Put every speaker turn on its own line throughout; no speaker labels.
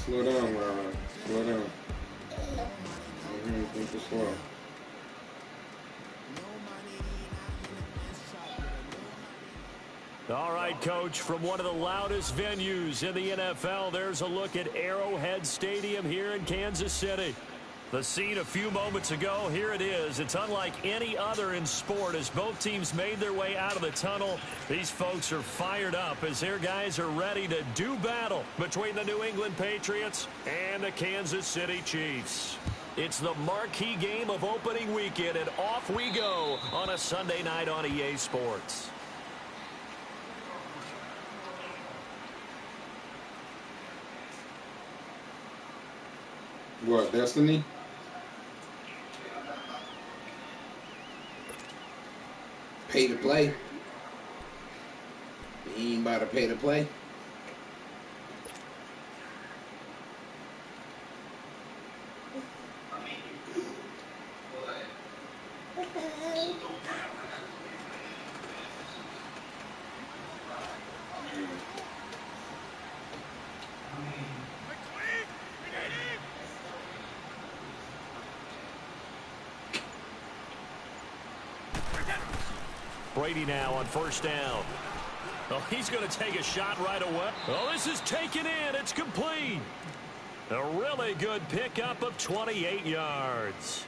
Slow down, Ron. Slow down. Think it slow.
All right, Coach, from one of the loudest venues in the NFL, there's a look at Arrowhead Stadium here in Kansas City. The scene a few moments ago, here it is. It's unlike any other in sport as both teams made their way out of the tunnel. These folks are fired up as their guys are ready to do battle between the New England Patriots and the Kansas City Chiefs. It's the marquee game of opening weekend, and off we go on a Sunday night on EA Sports.
What, Destiny?
Pay to play. He ain't about to pay to play.
Brady now on first down. Oh, he's going to take a shot right away. Oh, this is taken in. It's complete. A really good pickup of 28 yards.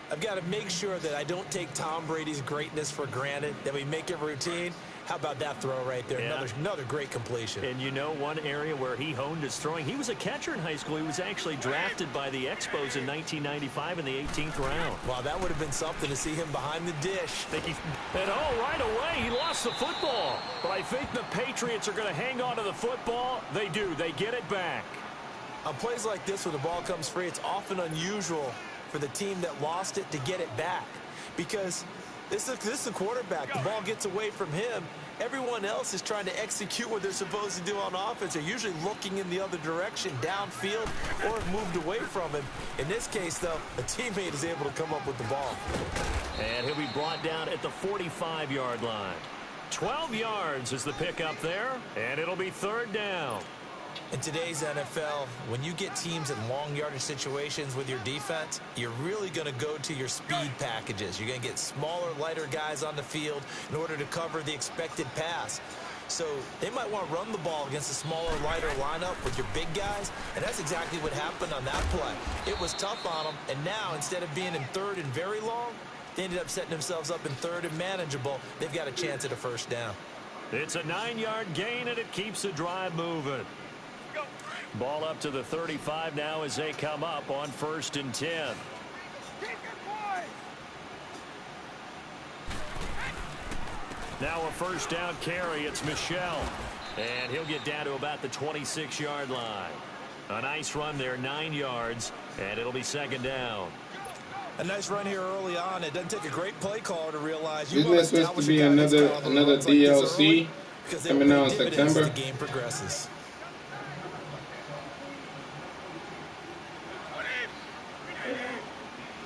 I've got to make sure that I don't take Tom Brady's greatness for granted, that we make it routine. How about that throw right there?
Yeah.
Another great completion.
And you know one area where he honed his throwing? He was a catcher in high school. He was actually drafted by the Expos in 1995 in the 18th round.
Wow, that would have been something to see him behind the dish.
And right away, he lost the football. But I think the Patriots are going to hang on to the football. They do. They get it back.
On plays like this where the ball comes free, it's often unusual for the team that lost it to get it back. Because this is the quarterback. The ball gets away from him. Everyone else is trying to execute what they're supposed to do on offense. They're usually looking in the other direction, downfield, or have moved away from him. In this case, though, a teammate is able to come up with the ball.
And he'll be brought down at the 45-yard line. 12 yards is the pickup there, and it'll be third down.
In today's NFL, when you get teams in long yardage situations with your defense, you're really going to go to your speed packages. You're going to get smaller, lighter guys on the field in order to cover the expected pass. So they might want to run the ball against a smaller, lighter lineup with your big guys, and that's exactly what happened on that play. It was tough on them, and now instead of being in third and very long, they ended up setting themselves up in third and manageable. They've got a chance at a first down.
It's a 9-yard gain, and it keeps the drive moving. Ball up to the 35 now as they come up on 1st and 10. Now a first down carry. It's Michel. And he'll get down to about the 26-yard line. A nice run there, 9 yards, and it'll be second down.
A nice run here early on. It doesn't take a great play caller to realize
Isn't there supposed to be another DLC coming out in September?
The game progresses.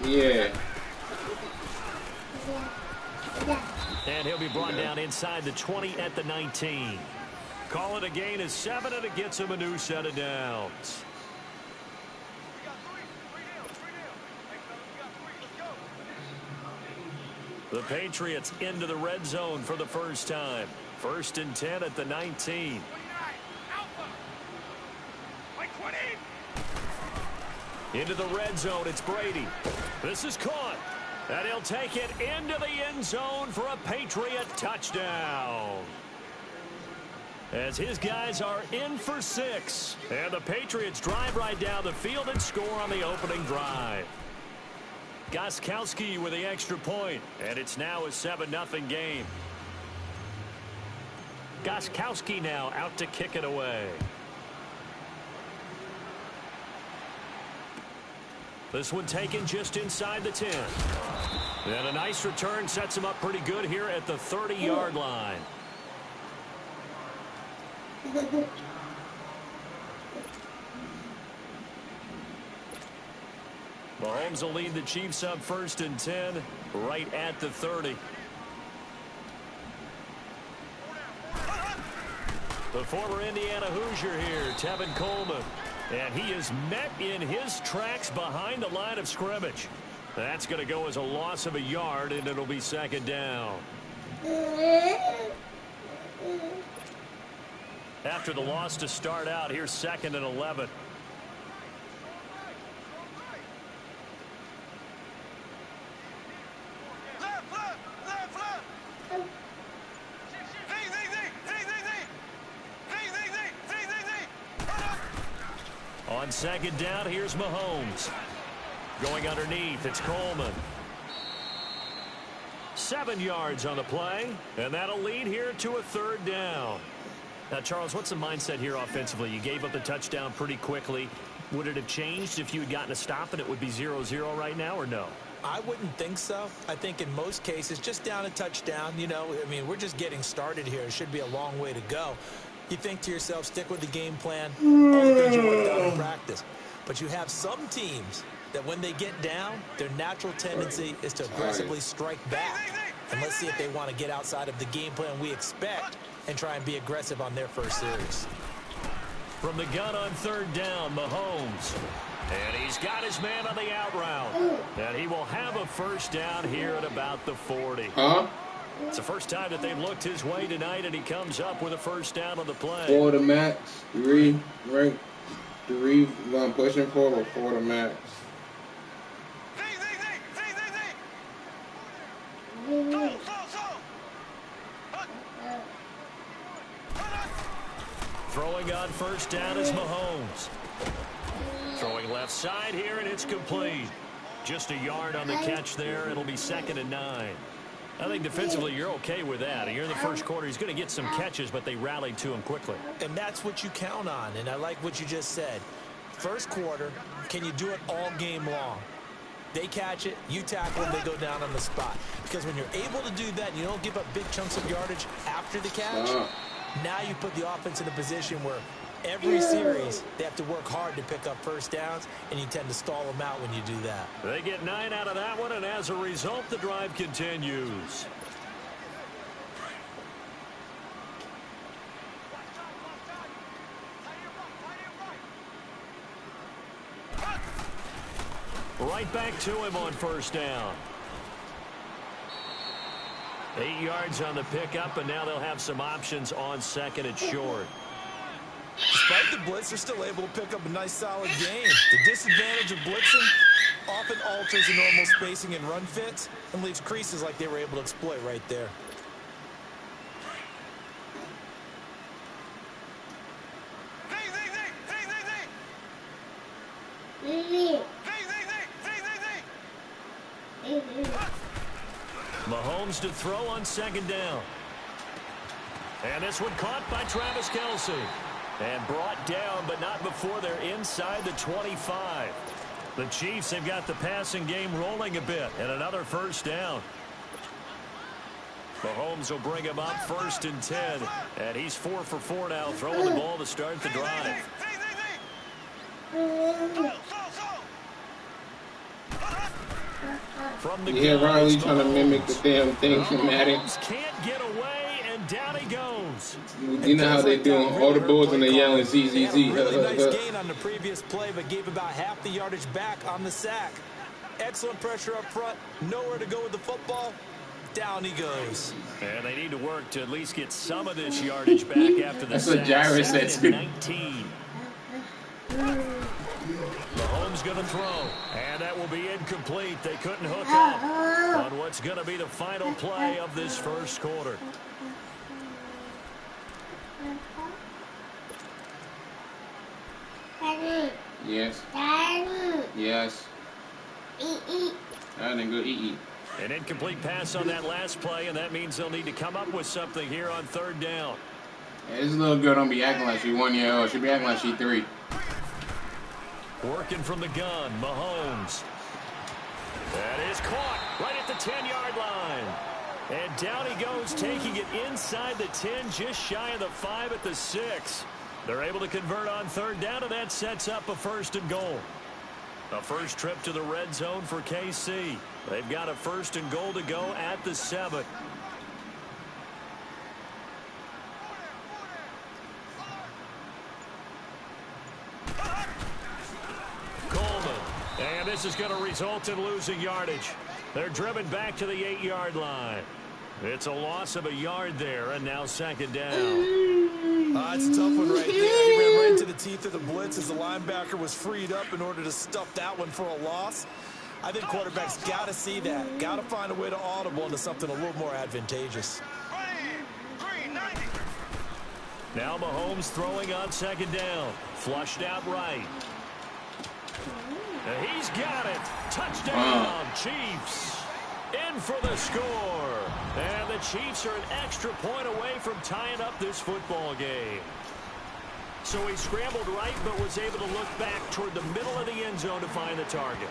Yeah.
And he'll be brought down inside the 20 at the 19. Call it a gain of 7, and it gets him a new set of downs. The Patriots into the red zone for the first time. 1st and 10 at the 19. Into the red zone, it's Brady. This is caught. And he'll take it into the end zone for a Patriot touchdown. As his guys are in for 6. And the Patriots drive right down the field and score on the opening drive. Gostkowski with the extra point. And it's now a 7-0 game. Gostkowski now out to kick it away. This one taken just inside the 10. And a nice return sets him up pretty good here at the 30-yard line. Mahomes will lead the Chiefs up 1st and 10 right at the 30. The former Indiana Hoosier here, Tevin Coleman. And he is met in his tracks behind the line of scrimmage. That's going to go as a loss of a yard, and it'll be second down. After the loss to start out, here's 2nd and 11. On 2nd down, here's Mahomes. Going underneath, it's Coleman. 7 yards on the play, and that'll lead here to a 3rd down. Now, Charles, what's the mindset here offensively? You gave up the touchdown pretty quickly. Would it have changed if you had gotten a stop and it would be 0-0 right now, or no?
I wouldn't think so. I think in most cases, just down a touchdown, you know, I mean, we're just getting started here. It should be a long way to go. You think to yourself, stick with the game plan, all the things you worked out in practice. But you have some teams that when they get down, their natural tendency is to aggressively strike back. And let's see if they want to get outside of the game plan we expect and try and be aggressive on their first series.
From the gun on 3rd down, Mahomes. And he's got his man on the out route. And he will have a 1st down here at about the 40. It's the first time that they've looked his way tonight, and he comes up with a 1st down on the play.
4 to max. 3, right? 3, I'm pushing for, but 4 to max.
Throwing on 1st down is Mahomes. Throwing left side here, and it's complete. Just a yard on the catch there. It'll be 2nd and 9. I think defensively you're okay with that. You're in the first quarter. He's going to get some catches, but they rallied to him quickly.
And that's what you count on, and I like what you just said. First quarter, can you do it all game long? They catch it, you tackle them, they go down on the spot. Because when you're able to do that and you don't give up big chunks of yardage after the catch, now you put the offense in a position where every series they have to work hard to pick up 1st downs, and you tend to stall them out when you do that.
They get 9 out of that one, and as a result, the drive continues. Right back to him on 1st down. 8 yards on the pickup, and now they'll have some options on 2nd and short.
Despite the blitz, they're still able to pick up a nice, solid gain. The disadvantage of blitzing often alters the normal spacing and run fits and leaves creases like they were able to exploit right there.
Mahomes to throw on 2nd down. And this one caught by Travis Kelce. And brought down, but not before they're inside the 25. The Chiefs have got the passing game rolling a bit, and another 1st down. Mahomes will bring him up 1st and 10, and he's 4 for 4 now, throwing the ball to start the drive. From the
Riley trying to mimic the damn thing from Madden.
Can't get away, and down he goes.
You know how they do on all the bulls when they yelling ZZZ.
Really nice gain on the previous play, but gave about half the yardage back on the sack. Excellent pressure up front, nowhere to go with the football. Down he goes.
And they need to work to at least get some of this yardage back after the sack.
That's what Jairus said too.
19. Mahomes going to throw, and that will be incomplete. They couldn't hook up on what's going to be the final play of this first quarter.
Yes. Yes. I didn't go eat.
An incomplete pass on that last play, and that means they'll need to come up with something here on 3rd down.
Yeah, this little girl don't be acting like she 1 year old. She be acting like she 3.
Working from the gun, Mahomes. That is caught right at the 10-yard line. And down he goes, taking it inside the 10, just shy of the 5 at the 6. They're able to convert on 3rd down, and that sets up a 1st and goal. A first trip to the red zone for KC. They've got a 1st and goal to go at the 7. this is going to result in losing yardage. They're driven back to the 8-yard line. It's a loss of a yard there, and now second down.
It's a tough one right there. He ran right into the teeth of the blitz as the linebacker was freed up in order to stuff that one for a loss. I think quarterbacks got to see that. Got to find a way to audible into something a little more advantageous.
Now Mahomes throwing on second down. Flushed out right. And he's got it. Touchdown, Chiefs. In for the score. And the Chiefs are an extra point away from tying up this football game. So he scrambled right but was able to look back toward the middle of the end zone to find the target.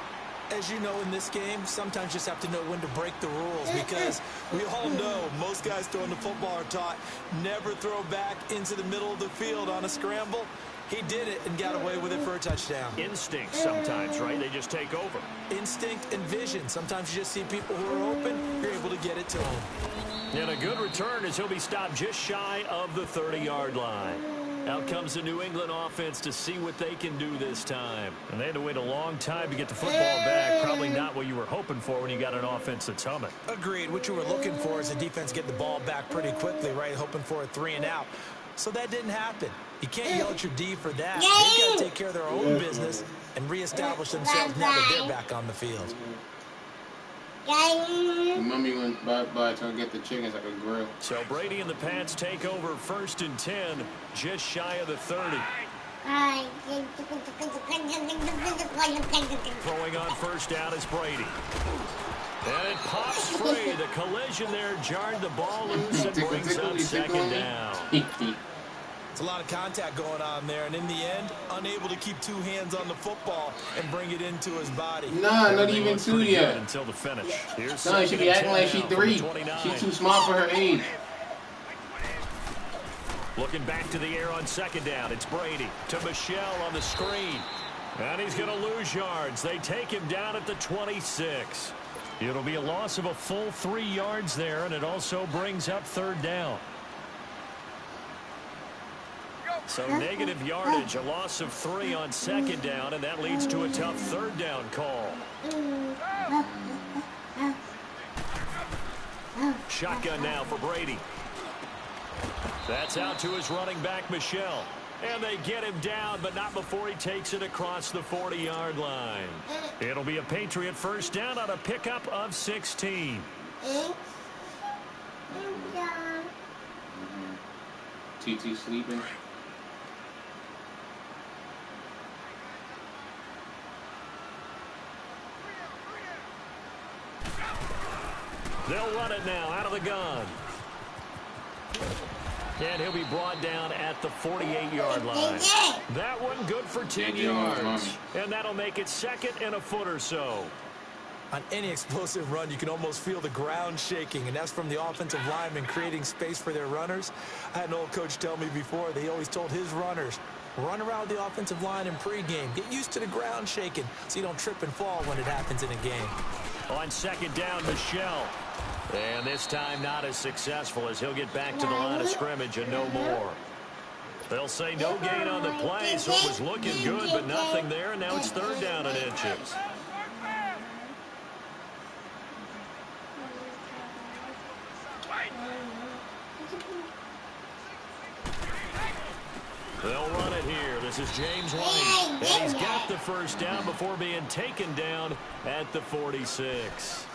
As you know, in this game, sometimes you just have to know when to break the rules, because we all know most guys throwing the football are taught never throw back into the middle of the field on a scramble. He did it and got away with it for a touchdown.
Instinct sometimes, right? They just take over.
Instinct and vision. Sometimes you just see people who are open, you're able to get it to them.
And a good return as he'll be stopped just shy of the 30-yard line. Out comes the New England offense to see what they can do this time. And they had to wait a long time to get the football back. Probably not what you were hoping for when you got an offense that's humming.
Agreed. What you were looking for is the defense get the ball back pretty quickly, right? Hoping for a 3-and-out. So that didn't happen. You can't yell at your D for that. They've got to take care of their own business and reestablish themselves now that they're back on the field.
Mommy went by to get the chickens like a grill.
So Brady and the Pats take over 1st and 10, just shy of the 30. Throwing on first down is Brady. And it pops free. The collision there jarred the ball loose and brings up second down.
It's a lot of contact going on there, and in the end, unable to keep two hands on the football and bring it into his body.
Nah, not even 2 yet.
Until the finish. Here's
no, she be acting like she 3. She's too smart for her age.
Looking back to the air on second down. It's Brady to Michelle on the screen. And he's going to lose yards. They take him down at the 26. It'll be a loss of a full 3 yards there, and it also brings up third down. So negative yardage, a loss of 3 on second down, and that leads to a tough third down call. Shotgun now for Brady. That's out to his running back, Michelle. And they get him down, but not before he takes it across the 40-yard line. It'll be a Patriot first down on a pickup of 16.
TT sleeping.
They'll run it now out of the gun. And he'll be brought down at the 48-yard line. That one good for 10 yards. And that'll make it second and a foot or so.
On any explosive run, you can almost feel the ground shaking, and that's from the offensive linemen creating space for their runners. I had an old coach tell me before, they always told his runners, run around the offensive line in pregame. Get used to the ground shaking so you don't trip and fall when it happens in a game.
On second down, Michelle. And this time not as successful as he'll get back to the line of scrimmage and no more. They'll say no gain on the play, so it was looking good, but nothing there. And now it's third down and inches. They'll run it here. This is James White. And he's got the first down before being taken down at the 46.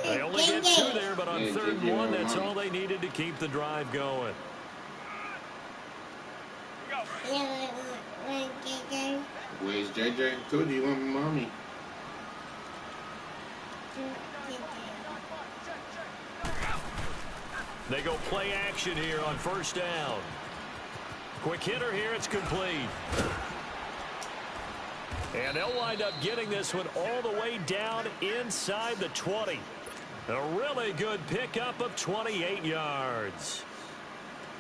They only get 2 there, but on 3rd and 1, that's all they needed to keep the drive going.
Where's JJ? Told you want mommy.
They go play action here on first down. Quick hitter here, it's complete. And they'll wind up getting this one all the way down inside the 20. A really good pickup of 28 yards.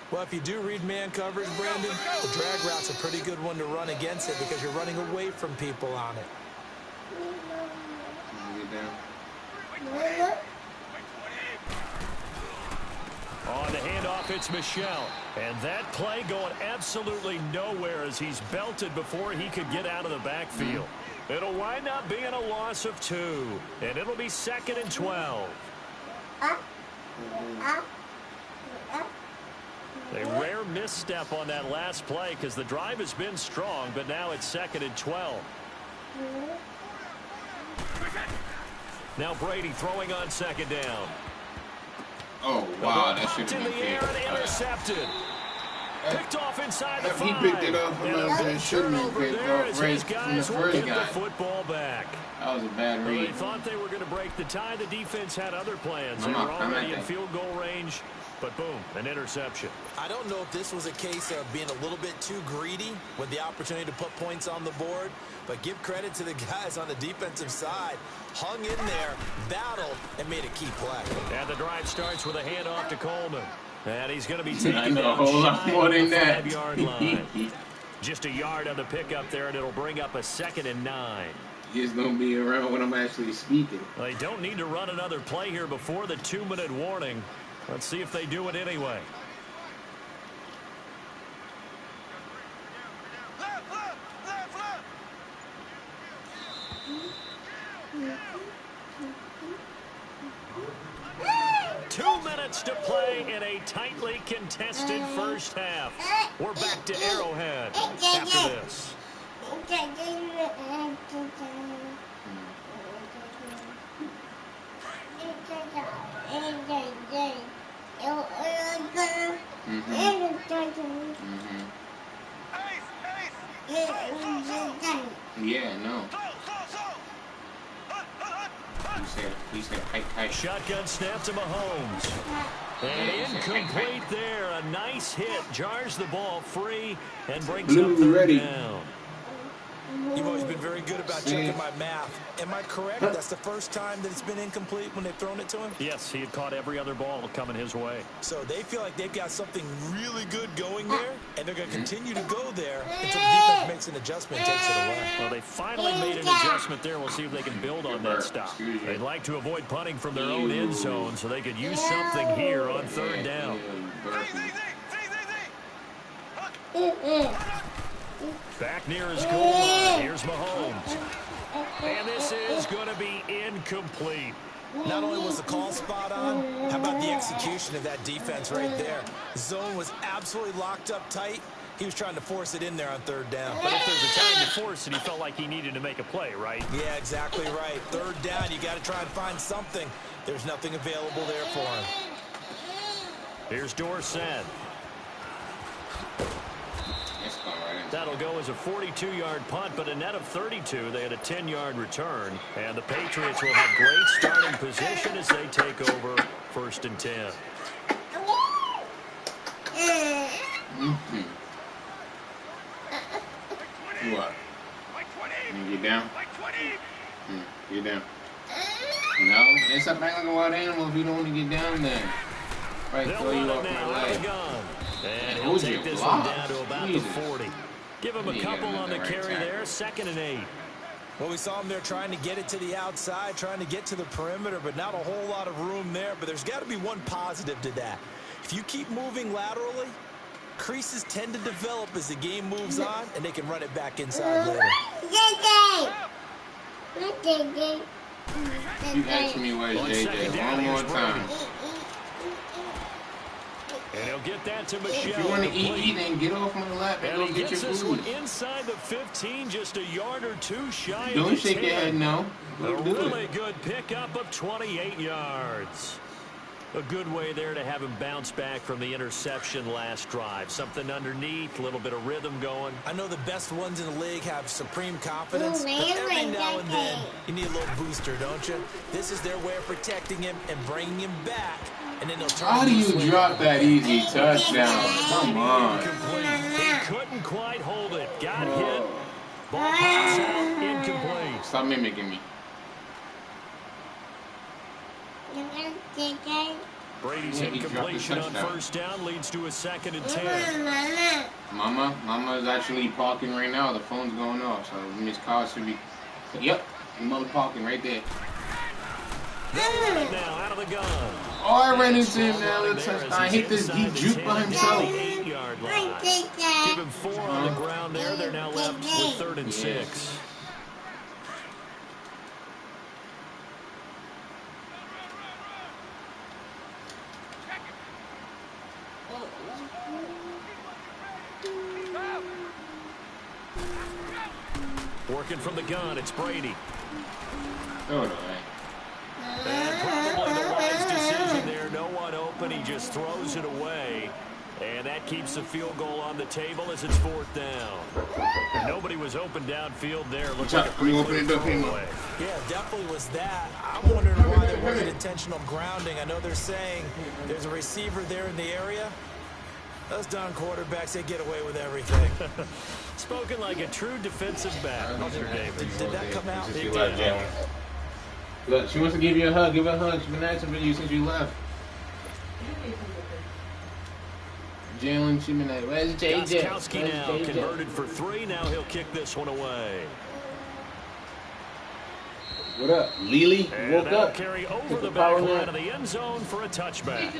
Well, if you do read man coverage, Brandon, the drag route's a pretty good one to run against it because you're running away from people on it.
On the handoff, it's Michelle. And that play going absolutely nowhere as he's belted before he could get out of the backfield. It'll wind up being a loss of 2. And it'll be 2nd and 12. A rare misstep on that last play because the drive has been strong, but now it's 2nd and 12. Now Brady throwing on 2nd down.
Oh, wow, that should
In
have
the
been
air
good.
and intercepted. Picked off inside the 5.
He picked it up from the shouldn't have picked off right from the first guy.
Football back.
That was a bad
Well,
read.
they thought they were going to break the tie. The defense had other plans. They
Come
were
on, come
already
at
in
that.
field goal range, but boom, an interception.
I don't know if this was a case of being a little bit too greedy with the opportunity to put points on the board, but give credit to the guys on the defensive side. Hung in there, battled, and made a key play.
And the drive starts with a handoff to Coleman. And he's going to be taken
I know
down
a whole lot
shy
more
of
than
the
that.
5-yard line. Just a yard on the pickup there, and it'll bring up a 2nd and 9.
He's going to be around when I'm actually speaking.
Well, they don't need to run another play here before the 2-minute warning. Let's see if they do it anyway. To play in a tightly contested first half. We're back to Arrowhead after this.
Yeah, no. He said, hi.
Shotgun snap to Mahomes. And incomplete there. A nice hit. Jars the ball free and brings up 3rd down.
You've always been very good about checking my math. Am I correct? That's the first time that it's been incomplete when they've thrown it to him?
Yes, he had caught every other ball coming his way.
So they feel like they've got something really good going there, and they're going to continue to go there until the defense makes an adjustment and takes it away.
Well, they finally made an adjustment there. We'll see if they can build on that stop. They'd like to avoid punting from their own end zone so they could use something here on 3rd down. Back near his goal line. Here's Mahomes. And this is going to be incomplete.
Not only was the call spot on, how about the execution of that defense right there? Zone was absolutely locked up tight. He was trying to force it in there on 3rd down.
But if there's a time to force it, he felt like he needed to make a play, right?
Yeah, exactly right. 3rd down, you got to try and find something. There's nothing available there for him.
Here's Dorsett. That'll go as a 42-yard punt, but a net of 32. They had a 10-yard return. And the Patriots will have great starting position as they take over 1st and 10.
What? You get down? Get down. No, it's a back like a wild animal if you don't want to get down there. Right, throw you off my leg.
And he'll take this one down to about the 40. Give him a couple on the carry there. 2nd and 8.
Well, we saw him there trying to get it to the outside, trying to get to the perimeter, but not a whole lot of room there. But there's got to be one positive to that. If you keep moving laterally, creases tend to develop as the game moves on, and they can run it back inside later.
You asked me where's JJ one more time.
And he'll get that to Michelle.
If you want to eat, then get off my lap and go
he
get your
gets this
food.
one inside the 15, just a yard or two shy of
Don't
the
shake
10.
your head, no.
A really good pickup of 28 yards. A good way there to have him bounce back from the interception last drive. Something underneath, a little bit of rhythm going.
I know the best ones in the league have supreme confidence, but every now and then you need a little booster, don't you? This is their way of protecting him and bringing him back, and then they'll turn.
How do you drop that easy touchdown? Come on.
He couldn't quite hold it. Got hit. Ball pops out. Incomplete.
Stop mimicking me.
Brady's incompletion on 1st down leads to a 2nd and 10.
Mama is actually parking right now. The phone's going off, so Miss Carr should be. Yep, your mother parking right there.
They'll run it now out of the gun.
Oh, I ran into him now. Little touchdown. He juked by himself.
8-yard line. Give him 4 on the ground there. They're now left with 3rd and 6. Working from the gun, it's Brady.
Oh, no.
And probably the wise decision there. No one open. He just throws it away. And that keeps the field goal on the table as it's 4th down. Nobody was open downfield there. Looks like a pretty clear throwaway.
Yeah, definitely was that. I'm wondering why there wasn't intentional grounding. I know they're saying there's a receiver there in the area. Those darn quarterbacks, they get away with everything.
Spoken like a true defensive back, Mr. Davis.
Did that come out?
It did. Look, she wants to give you a hug. Give her a hug. She's been asking for you since you left. Jalen, she been like, where's JJ?
Gostkowski now converted for 3. Now he'll kick this one away.
What up, Lily? Woke up.
Carry over the back line of the end zone for a touchback.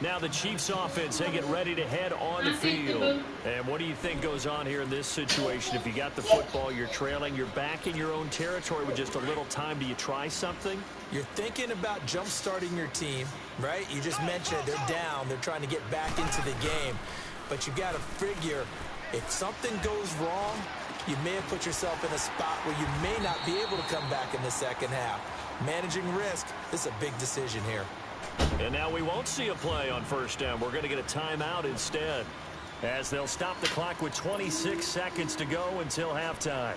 Now the Chiefs offense, they get ready to head on the field. And what do you think goes on here in this situation? If you got the football, you're trailing, you're back in your own territory with just a little time. Do you try something?
You're thinking about jump-starting your team, right? You just mentioned they're down. They're trying to get back into the game. But you got to figure if something goes wrong, you may have put yourself in a spot where you may not be able to come back in the second half. Managing risk, this is a big decision here.
And now we won't see a play on 1st down. We're going to get a timeout instead, as they'll stop the clock with 26 seconds to go until halftime.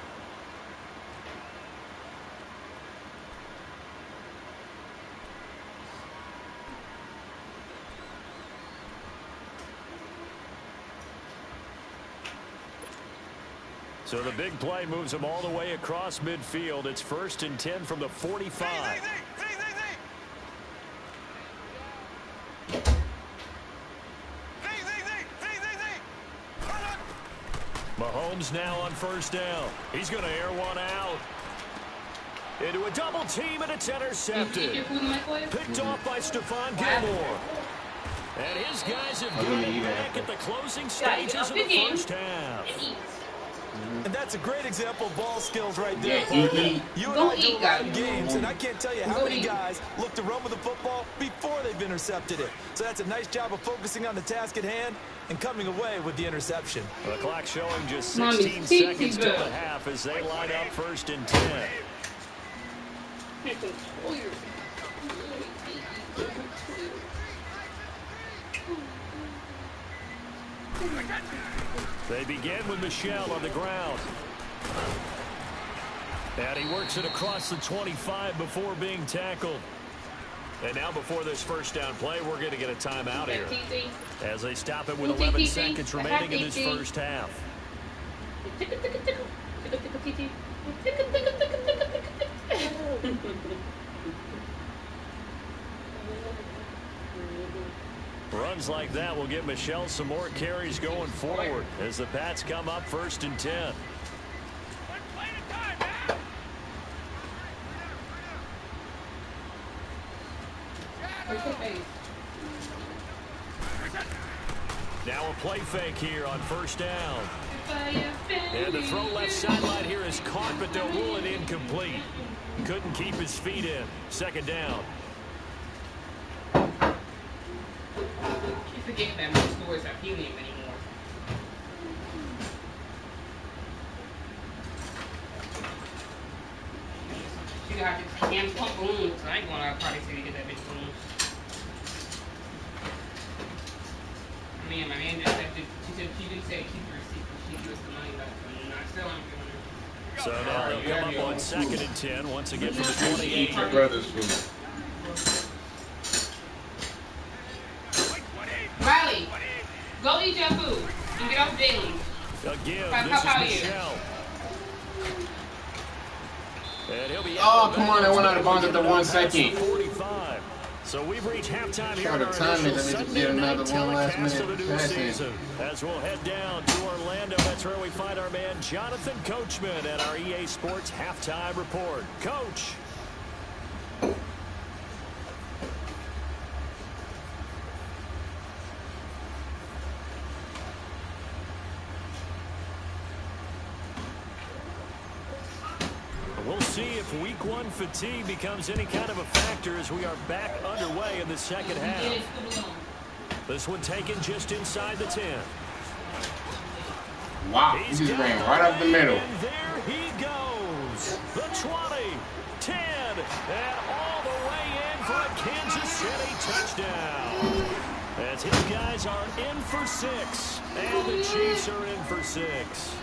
So the big play moves them all the way across midfield. It's 1st and 10 from the 45. Mahomes now on 1st down. He's going to air one out. Into a double team, and it's intercepted. Picked off by Stephon Gilmore. And his guys have got it back at the closing stages of the 1st half.
And that's a great example of ball skills right there, folks. You and I do a lot of games, and I can't tell you how many guys look to run with the football before they've intercepted it. So that's a nice job of focusing on the task at hand and coming away with the interception.
The clock showing just 16 seconds till the half as they line up 1st and 10. They begin with Michel on the ground. And he works it across the 25 before being tackled. And now before this 1st down play, we're going to get a timeout here, as they stop it with 11 seconds remaining in this 1st half. Runs like that will give Michel some more carries going forward as the Pats come up 1st and 10. Now a play fake here on 1st down. And the throw left sideline here is caught, but they'll rule it incomplete. Couldn't keep his feet in. 2nd down.
Forget that most stores are helium anymore. You got to hand pump balloons. I ain't going out to Party City to get that bitch balloon. I mean, my man just said, she didn't say to keep the receipt, but she gives us the money back. I still am giving her.
So now they'll come up on 2nd and 10 once again from the 28.
My brother's food.
Riley, go eat your food and get off Jalen.
Again, this is Michel. And he'll be
come on, I went out of bounds after 1 second.
45. So we've reached halftime here
Try to
in our
time it,
initial
let me
Sunday
get another
night
one last
telecast of the
minute
new
passing.
season. As we'll head down to Orlando, that's where we find our man Jonathan Coachman at our EA Sports Halftime Report. Coach. see if week 1 fatigue becomes any kind of a factor as we are back underway in the second half. This one taken just inside the 10.
Wow, he just ran right up the middle.
And there he goes. The 20, 10, and all the way in for a Kansas City touchdown. As his guys are in for 6, and the Chiefs are in for 6.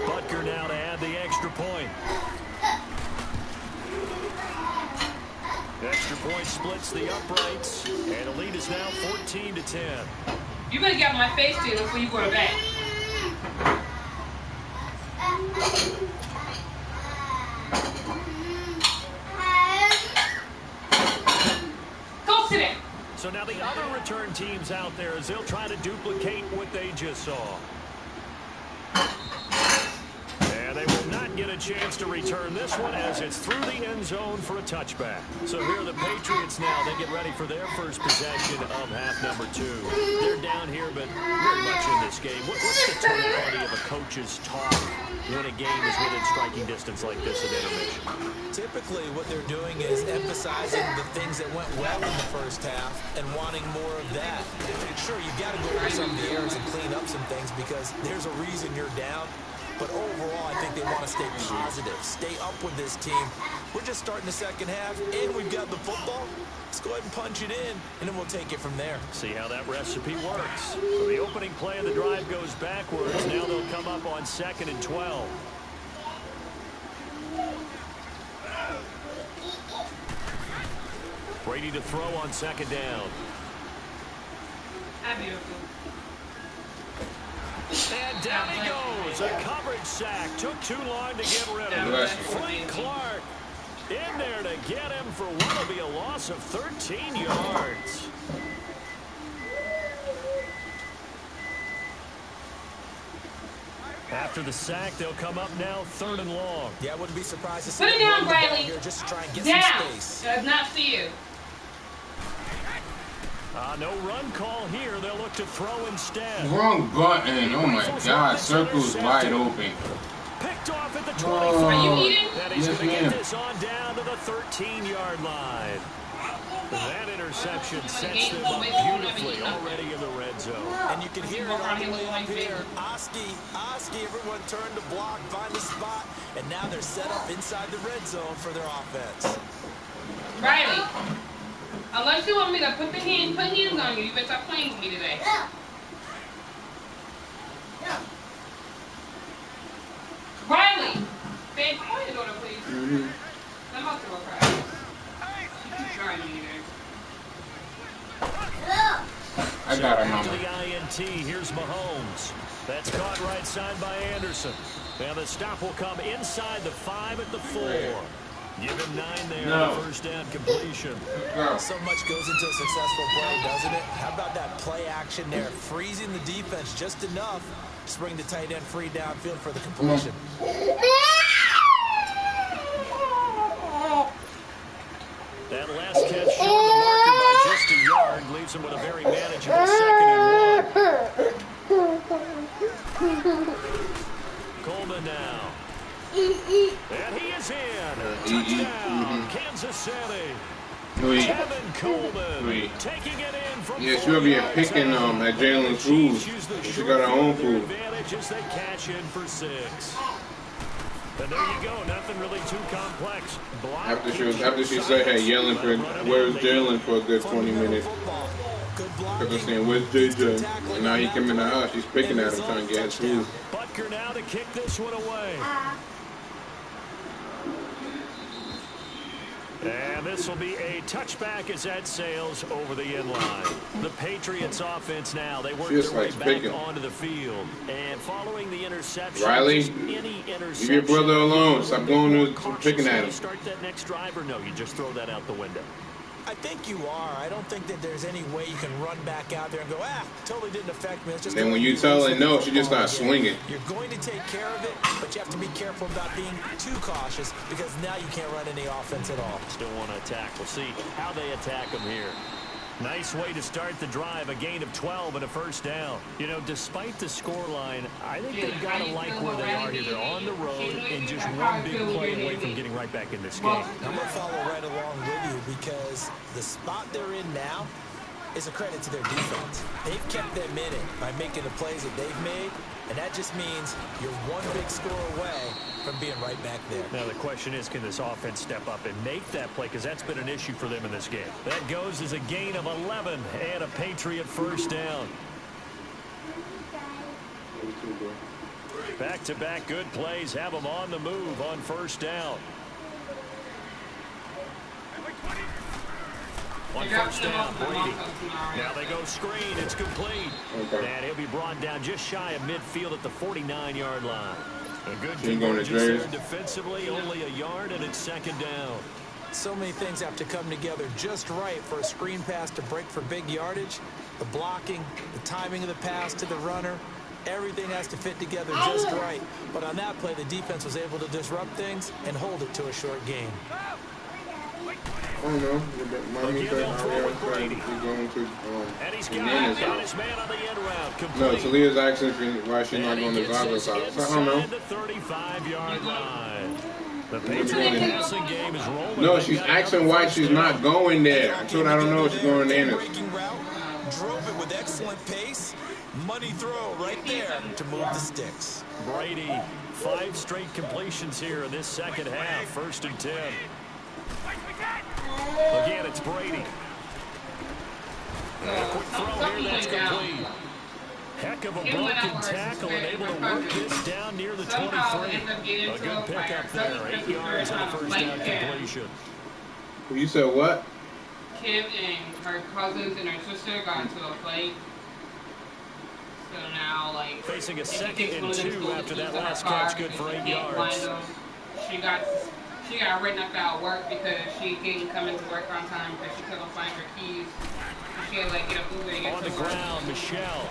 Butker now to add the extra point. Extra point splits the uprights, and the lead is now 14-10.
You better get out of my face, Taylor, before you go to bed. Go sit down.
So now the other return teams out there as they'll try to duplicate what they just saw. And they will not get a chance to return this one as it's through the end zone for a touchback. So here are the Patriots now. They get ready for their first possession of half number 2. They're down here, but very much in this game. What's the tonality of a coach's talk when a game is within striking distance like this at intermission?
Typically, what they're doing is emphasizing the things that went well in the first half and wanting more of that. Sure, you've got to go over some of the errors and clean up some things because there's a reason you're down. But overall, I think they want to stay positive, stay up with this team. We're just starting the second half, and we've got the football. Let's go ahead and punch it in, and then we'll take it from there.
See how that recipe works. So the opening play of the drive goes backwards. Now they'll come up on 2nd and 12. Brady to throw on 2nd down.
Beautiful.
And down he goes. A coverage sack. Took too long to get rid of it. Frank Clark in there to get him for what will be a loss of 13 yards. After the sack, they'll come up now 3rd and long.
Yeah, I wouldn't be surprised to see
Put it down, Riley.
here just to try and get
Down.
some space.
Does not see you.
No run call here. They'll look to throw instead.
Wrong button. Oh my God. Circle's wide open.
Picked off at the 20.
Are you eating?
And he's
Yes,
going to get
ma'am.
this on down to the 13-yard line. That interception sets them up beautifully already in the red zone.
And you can hear it all the way up here. Oski, everyone turned to block, find a spot, and now they're set up inside the red zone for their offense.
Riley, unless you want me to put hands on you, you better stop playing with me today. Riley, babe, come on your daughter, please. I'm about to go cry. She's trying me today.
I got her,
After
mama.
the INT, here's Mahomes. That's caught right side by Anderson. And the stop will come inside the 5 at the 4. Give him 9 there on the first down completion.
So much goes into a successful play, doesn't it? How about that play action there? Freezing the defense just enough to bring the tight end free downfield for the completion.
That last catch short of the marker by just a yard leaves him with a very manageable 2nd and 1. Coleman now. And he is in. Touchdown, Kansas City. Kevin Coleman taking it in from
she'll be picking at Jalen's food. She got her own food.
As they cash in for 6. And there you go, nothing really too complex.
After she said her yelling for where's Jalen for a good 20 minutes. Because they're saying where's JJ? And now he came in the house, she's picking at him trying to get his food.
Butker now to kick this one away. And this will be a touchback as that sails over the end line. The Patriots offense now, they work their way back onto the field. And following the interception,
Riley, leave your brother alone. Stop going to picking at him.
Start that next drive or no, you just throw that out the window.
I think you are. I don't think that there's any way you can run back out there and go, totally didn't affect me. It's just
then when you tell her no, she just starts swinging.
You're going to take care of it, but you have to be careful about being too cautious because now you can't run any offense at all.
Still want to attack. We'll see how they attack them here. Nice way to start the drive, a gain of 12 and a first down. You know, despite the scoreline, I think they've got to like where they are here. They're on the road and just one big play away from getting right back in this game.
I'm going to follow right along with you because the spot they're in now is a credit to their defense. They've kept them in it by making the plays that they've made, and that just means you're one big score away from being right back there.
Now the question is, can this offense step up and make that play? Because that's been an issue for them in this game. That goes as a gain of 11 and a Patriot first down. Back-to-back good plays have them on the move on first down. On first down, Brady. Now they go screen. It's complete. And he'll be brought down just shy of midfield at the 49-yard line. A good convergence there defensively, only a yard, and it's second down.
So many things have to come together just right for a screen pass to break for big yardage. The blocking, the timing of the pass to the runner, everything has to fit together just right. But on that play, the defense was able to disrupt things and hold it to a short gain.
I don't know. Mommy said
and he's got his man on the end route. Complete.
No, Talia's asking why she's not going to Zaza's house. So I don't know.
The 35-yard line. The Patriot passing game is rolling.
No, she's asking why she's not going there. I told her I don't know if she's going there.
Drove it with excellent pace. Money throw right there to move the sticks.
Brady, 5 straight completions here in this second half. First and 10. Again, it's Brady. And a quick throw here, that's complete. Heck of a broken tackle and able to work this down near the 23. A good pickup there, 8 yards on the first down completion.
You said what?
Kim and her cousins and her sister got into a fight. So now, like,
facing a second and 2 after that last catch, good for 8 yards.
She got written up at work because she didn't come into work on time because she couldn't find her keys. She had to, like, get a Uber to get
on the ground, Michelle.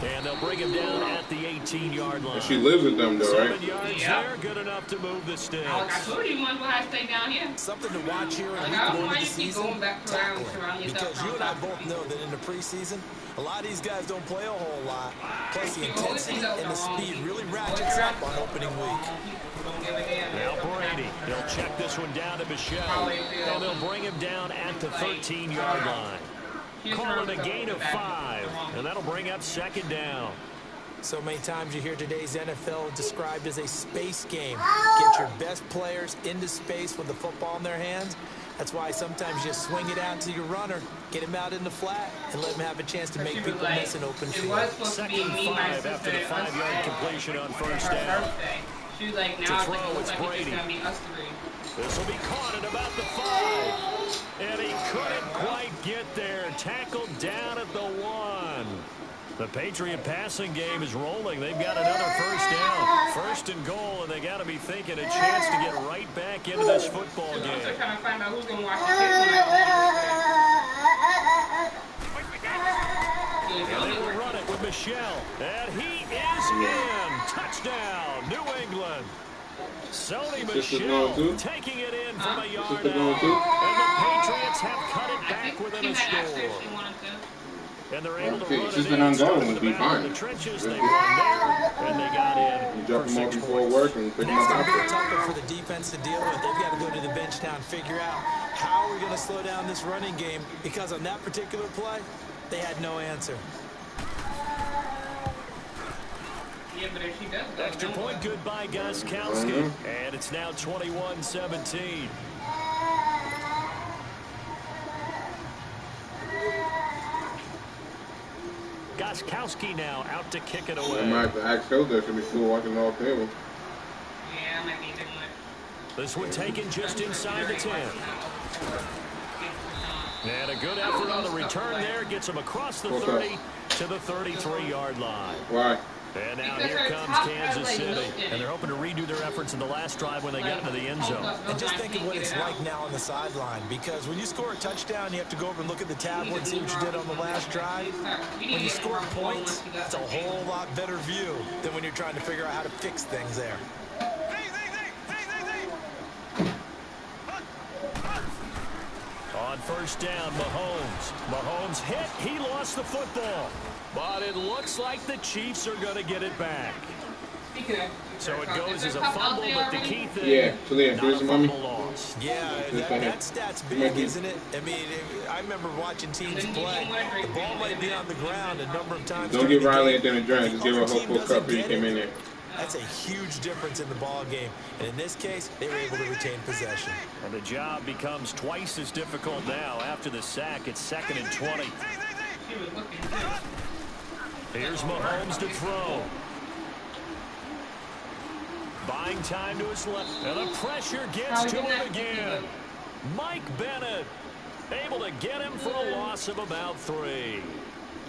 And they'll bring him down at the 18-yard line.
And she lives with them, though, right?
7 yards there, good enough to move the sticks.
I told you once I stay down here.
Something to watch here in week 1 of the season, tackling. Because you and I both know that in the preseason, a lot of these guys don't play a whole lot. Plus, the intensity and the speed really ratchets up on opening week.
Now Brady, he'll check this one down to Michelle, and they'll bring him down at the 13-yard line. Calling a gain of 5, and that'll bring up second down.
So many times you hear today's NFL described as a space game. Get your best players into space with the football in their hands. That's why sometimes you swing it out to your runner, get him out in the flat, and let him have a chance to make people miss an open field.
Second and 5 after the 5-yard completion on first down.
She was like, now it's Brady.
This will be caught at about the 5. And he couldn't quite get there. Tackled down at the 1. The Patriot passing game is rolling. They've got another first down. First and goal, and they got to be thinking a chance to get right back into this football game.
I'm still trying to find out who's going to watch the kids.
And they will run it with Michelle. And he is in. Touchdown, New England. Sony Michelle taking it in from a yard out. And the Patriots have cut it back within a score. And they're able to run it in. The trenches, they won there, and they got in.
You drop them off before work and pick them up after.
It's tougher for the defense to deal with. They've got to go to the bench now and figure out how are we going to slow down this running game, because on that particular play, they had no answer.
Yeah, but if she does,
extra point, good by Gostkowski. And it's now 21-17. Gostkowski now out to kick it away.
I might have to ask Phil there to be still watching off table.
Yeah, I might be doing it.
This one taken just inside the 10. And a good effort on the return there. Gets him across the 30 to the 33-yard line.
Why?
And now here comes Kansas City. And they're hoping to redo their efforts in the last drive when they got into the end zone.
And just think of what it's like now on the sideline. Because when you score a touchdown, you have to go over and look at the tablet and see what you did on the last drive. When you score points, it's a whole lot better view than when you're trying to figure out how to fix things there.
On first down, Mahomes. Mahomes hit. He lost the football. But it looks like the Chiefs are going to get it back. So it goes as a fumble, but the key thing,
yeah, so there,
not a
mommy.
fumble loss.
Yeah, that stat's big, isn't it? I mean, I remember watching teams play. The ball might be on the ground a number of times.
Don't give Riley anything to drink. Just give her a whole full cup when you came in there.
That's a huge difference in the ball game. And in this case, they were able to retain possession.
And the job becomes twice as difficult now. After the sack, it's 2nd and 20. Here's Mahomes to throw. Buying time to his left. And the pressure gets to him again. Mike Bennett able to get him for a loss of about 3.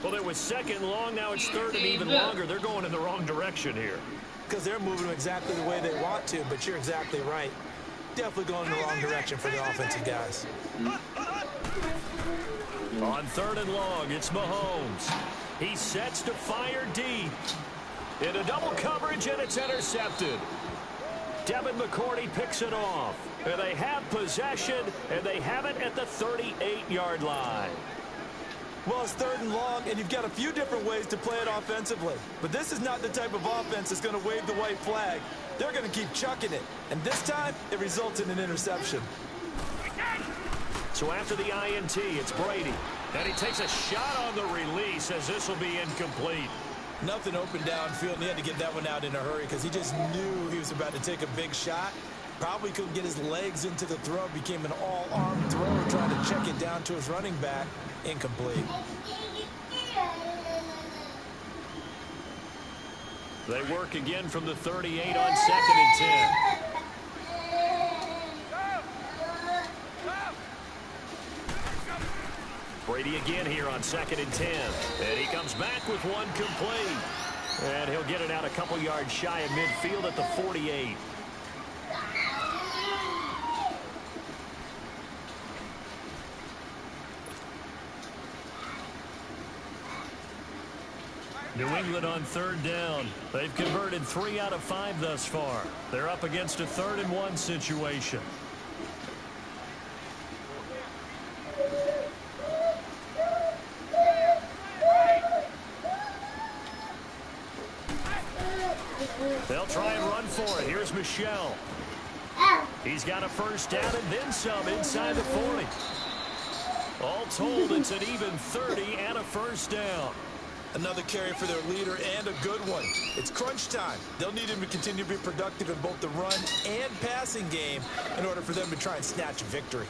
Well, it was 2nd and long. Now it's 3rd and even longer. They're going in the wrong direction here.
Because they're moving exactly the way they want to, but you're exactly right. Definitely going in the wrong direction for the offensive guys.
On 3rd and long, it's Mahomes. He sets to fire deep. Into double coverage, and it's intercepted. Devin McCourty picks it off. And they have possession, and they have it at the 38-yard line.
Well, it's 3rd and long, and you've got a few different ways to play it offensively. But this is not the type of offense that's going to wave the white flag. They're going to keep chucking it. And this time, it results in an interception.
So after the INT, it's Brady. And he takes a shot on the release as this will be incomplete.
Nothing open downfield, and he had to get that one out in a hurry because he just knew he was about to take a big shot. Probably couldn't get his legs into the throw. Became an all-arm thrower trying to check it down to his running back. Incomplete.
They work again from the 38 on 2nd and 10. Brady again here on 2nd and 10. And he comes back with one complete. And he'll get it out a couple yards shy of midfield at the 48. New England on 3rd down. They've converted 3 out of 5 thus far. They're up against a 3rd and 1 situation. They'll try and run for it. Here's Michelle. He's got a first down and then some inside the 40. All told, it's an even 30 and a first down.
Another carry for their leader and a good one. It's crunch time. They'll need him to continue to be productive in both the run and passing game in order for them to try and snatch a victory.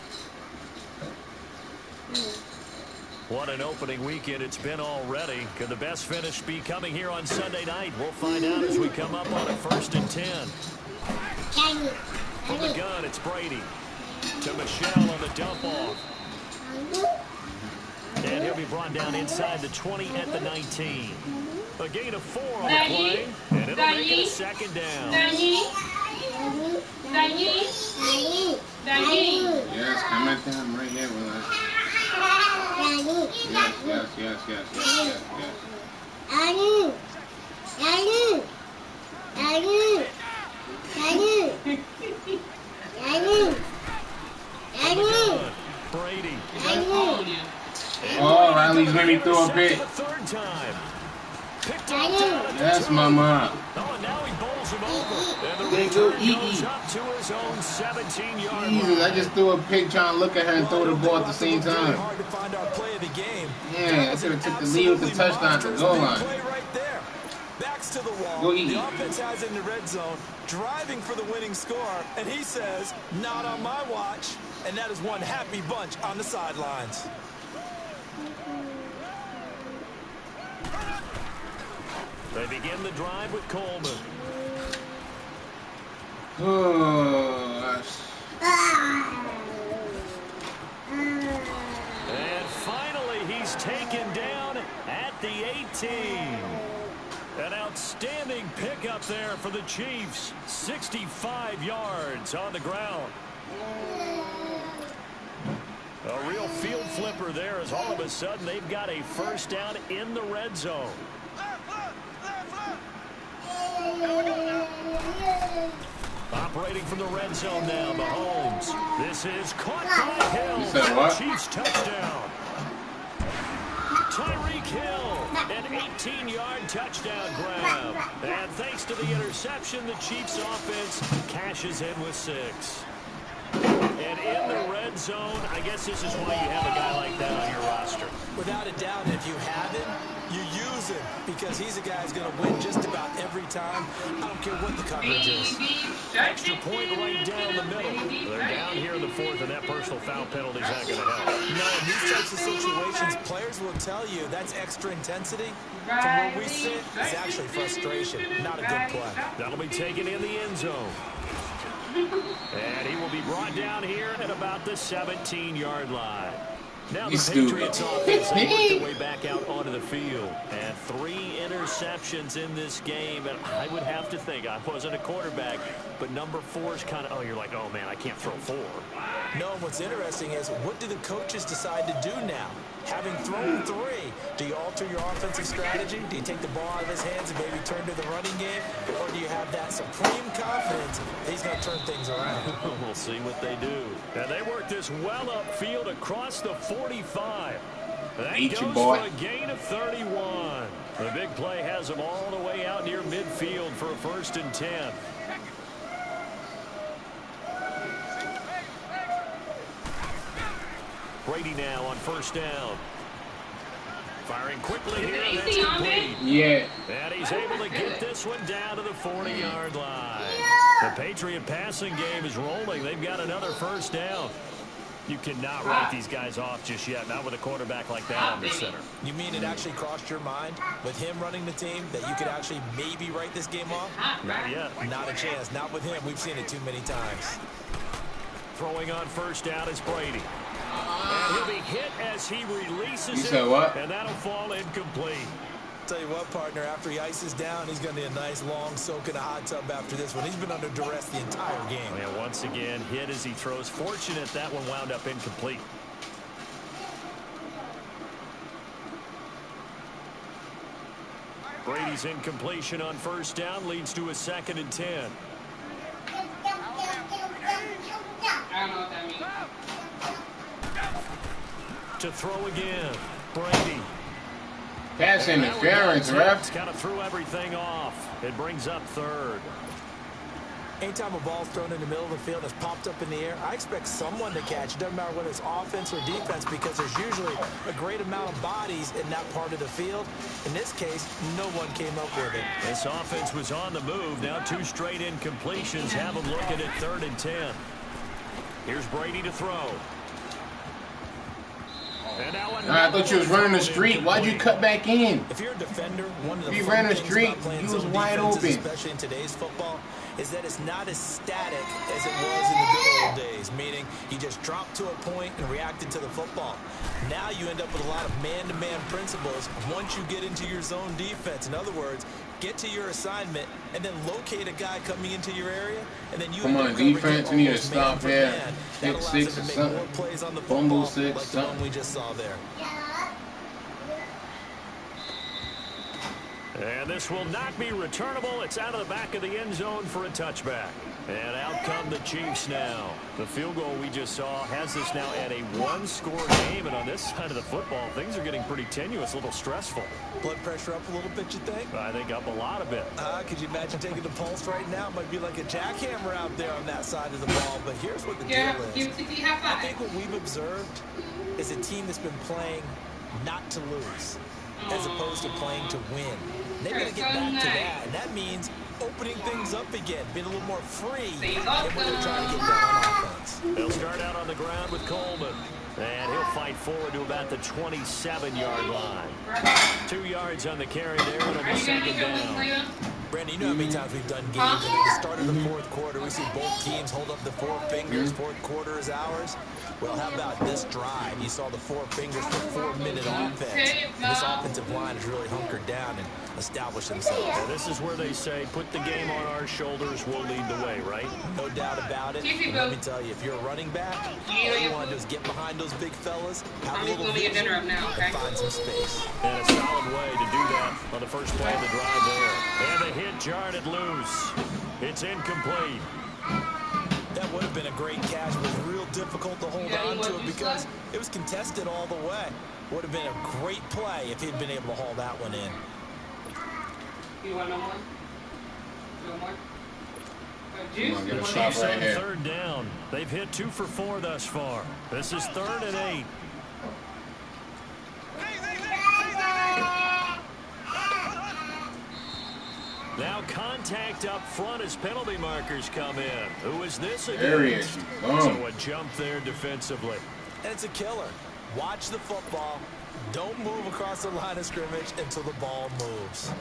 What an opening weekend it's been already. Could the best finish be coming here on Sunday night? We'll find out as we come up on a 1st and 10. From the gun, it's Brady. To Michelle on the dump off. And he'll be brought down inside the 20 at the 19. A gain of 4 on the play. And it'll make it a 2nd down.
Yes, come at them right here with us.
Brady.
Oh, Riley's made me throw a pick.
Third time.
That's my mom.
Oh, and now he bowls him over. And the
They go
return goes
eat.
up to his own 17-yard
Jesus,
line.
I just threw a pick trying to look at her and throw the ball at the same time.
Hard to find our play of the game.
Yeah, I could have took the lead with the touchdown at the goal line.
Play right there. Backs to the wall.
Go eat.
The offense has it in the red zone, driving for the winning score, and he says, "Not on my watch." And that is one happy bunch on the sidelines.
They begin the drive with Coleman.
Oh,
And finally, he's taken down at the 18. An outstanding pickup there for the Chiefs. 65 yards on the ground. A real field flipper there as all of a sudden they've got a first down in the red zone. Operating from the red zone now, Mahomes. This is caught by Hill.
You said what?
Chiefs touchdown. Tyreek Hill, an 18-yard touchdown grab. And thanks to the interception, the Chiefs offense cashes in with 6. And in the red zone, I guess this is why you have a guy like that on your roster.
Without a doubt, if you have him, you use him because he's a guy who's going to win just about every time. I don't care what the coverage is.
Extra point right down the middle. They're down here in the 4th, and that personal foul penalty is not going to help.
No, in these types of situations, players will tell you that's extra intensity. From where we sit, it's actually frustration, not a good play.
That'll be taken in the end zone. And he will be brought down here at about the 17-yard line. Now the Patriots offense work their way back out onto the field. And 3 interceptions in this game. And I would have to think, I wasn't a quarterback, but number 4 is kind of, you're like, oh, man, I can't throw 4.
No, and what's interesting is what do the coaches decide to do now? Having thrown 3, do you alter your offensive strategy? Do you take the ball out of his hands and maybe turn to the running game? Or do you have that supreme confidence that he's going to turn things around?
We'll see what they do. And they work this well upfield across the 45. That goes for a gain of 31. The big play has them all the way out near midfield for a 1st and 10. Brady now on 1st down. Firing quickly here. That's complete.
Yeah.
And he's able to get this one down to the 40-yard line. The Patriot passing game is rolling. They've got another 1st down. You cannot write these guys off just yet, not with a quarterback like that under center.
You mean it actually crossed your mind with him running the team that you could actually maybe write this game off?
Not yet.
Not a chance. Not with him. We've seen it too many times.
Throwing on 1st down is Brady. And he'll be hit as he releases it.
You said what?
And that'll fall incomplete.
Tell you what, partner, after he ices down, he's going to need a nice long soak in a hot tub after this one. He's been under duress the entire game.
And once again, hit as he throws. Fortunate that one wound up incomplete. Brady's incompletion on 1st down leads to a 2nd and 10.
I don't know what that means.
To throw again, Brady.
Pass interference, ref.
Kind of threw everything off. It brings up 3rd.
Anytime a ball's thrown in the middle of the field and it's popped up in the air, I expect someone to catch. It doesn't matter whether it's offense or defense because there's usually a great amount of bodies in that part of the field. In this case, no one came up with it.
This offense was on the move. Now 2 straight incompletions have them looking at 3rd and 10. Here's Brady to throw.
I thought you was running the street. Why'd you cut back in?
If you're a defender, one of the
if you ran the street,
you
was wide open.
Especially in today's football, is that it's not as static as it was in the good old days, meaning you just dropped to a point and reacted to the football. Now you end up with a lot of man-to-man principles once you get into your zone defense. In other words, get to your assignment and then locate a guy coming into your area, and then you
come on, defense, we need to stop there. Hit 6 or something. Fumble 6,
like
something.
The one we just saw there.
And this will not be returnable. It's out of the back of the end zone for a touchback. And out come the Chiefs now. The field goal we just saw has this now at a 1-score game. And on this side of the football, things are getting pretty tenuous, a little stressful.
Blood pressure up a little bit, you think?
I think up a lot of it.
Could you imagine taking the pulse right now? It might be like a jackhammer out there on that side of the ball. But here's what the deal is. I think what we've observed is a team that's been playing not to lose as opposed to playing to win. They're going to get back to that, and that means opening things up again, being a little more free than when they're trying to get down on offense.
They'll start out on the ground with Coleman, and he'll fight forward to about the 27-yard line. 2 yards on the carry there, and it'll be 2nd down.
Brandon, you know how many times we've done games, and at the start of the 4th quarter, we see both teams hold up the 4 fingers, 4th quarter is ours. Well, how about this drive? You saw the 4 fingers for 4-minute offense. And this offensive line has really hunkered down and established themselves.
Yeah, this is where they say, put the game on our shoulders, we'll lead the way, right?
No doubt about it. And let me tell you, if you're a running back, all you want to do is get behind those big fellas, have a little vision, and find some space.
And a solid way to do that on the first play of the drive there. And the hit jarred it loose. It's incomplete.
That would have been a great catch. It was real difficult to hold on to it because it was contested all the way. Would have been a great play if he'd been able to haul that one in.
You want no more? No more?
Juice on
right here. Third down. They've hit 2 for 4 thus far. This is 3rd and 8. Now contact up front as penalty markers come in. Who is this against?
There he is.
So a jump there defensively.
And it's a killer. Watch the football. Don't move across the line of scrimmage until the ball moves.